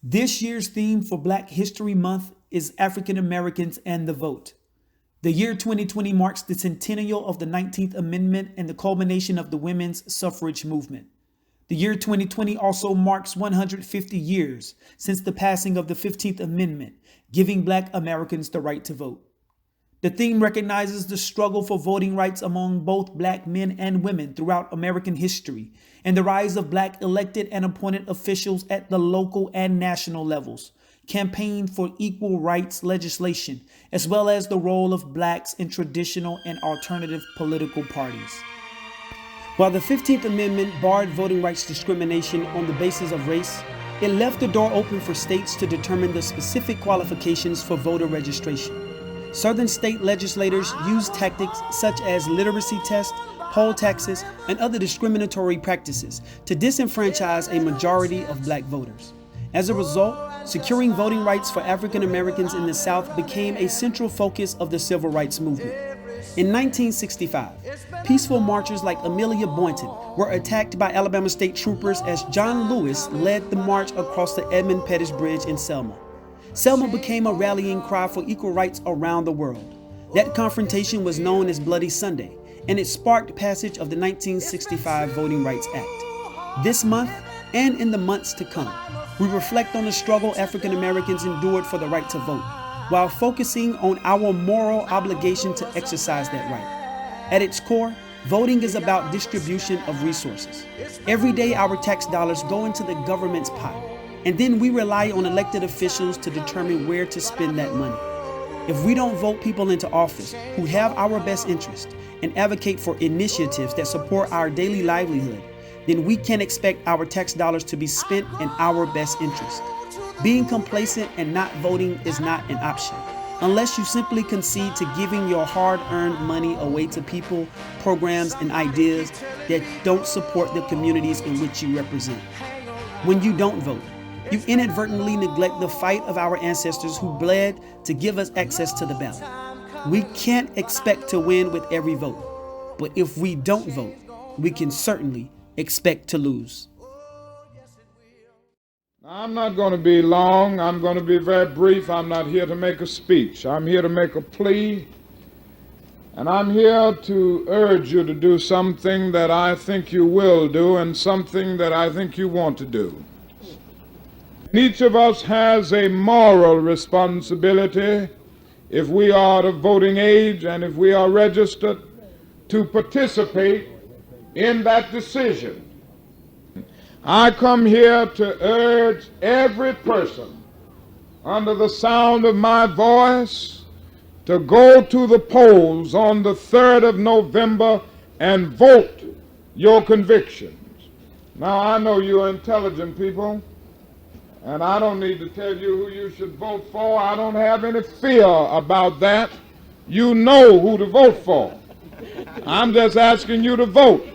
This year's theme for Black History Month is African Americans and the Vote. The year 2020 marks the centennial of the 19th Amendment and the culmination of the women's suffrage movement. The year 2020 also marks 150 years since the passing of the 15th Amendment, giving Black Americans the right to vote. The theme recognizes the struggle for voting rights among both Black men and women throughout American history and the rise of Black elected and appointed officials at the local and national levels, campaigned for equal rights legislation, as well as the role of Blacks in traditional and alternative political parties. While the 15th Amendment barred voting rights discrimination on the basis of race, it left the door open for states to determine the specific qualifications for voter registration. Southern state legislators used tactics such as literacy tests, poll taxes, and other discriminatory practices to disenfranchise a majority of Black voters. As a result, securing voting rights for African Americans in the South became a central focus of the civil rights movement. In 1965, peaceful marchers like Amelia Boynton were attacked by Alabama state troopers as John Lewis led the march across the Edmund Pettus Bridge in Selma. Selma became a rallying cry for equal rights around the world. That confrontation was known as Bloody Sunday, and it sparked passage of the 1965 Voting Rights Act. This month, and in the months to come, we reflect on the struggle African Americans endured for the right to vote, while focusing on our moral obligation to exercise that right. At its core, voting is about distribution of resources. Every day our tax dollars go into the government's pot, and then we rely on elected officials to determine where to spend that money. If we don't vote people into office who have our best interest and advocate for initiatives that support our daily livelihood, then we can expect our tax dollars to be spent in our best interest. Being complacent and not voting is not an option, unless you simply concede to giving your hard-earned money away to people, programs, and ideas that don't support the communities in which you represent. When you don't vote, you inadvertently neglect the fight of our ancestors who bled to give us access to the ballot. We can't expect to win with every vote, but if we don't vote, we can certainly expect to lose. I'm not going to be long. I'm going to be very brief. I'm not here to make a speech. I'm here to make a plea, and I'm here to urge you to do something that I think you will do and something that I think you want to do. Each of us has a moral responsibility, if we are of voting age and if we are registered, to participate in that decision. I come here to urge every person under the sound of my voice to go to the polls on the 3rd of November and vote your convictions. Now, I know you're intelligent people, and I don't need to tell you who you should vote for. I don't have any fear about that. You know who to vote for. I'm just asking you to vote.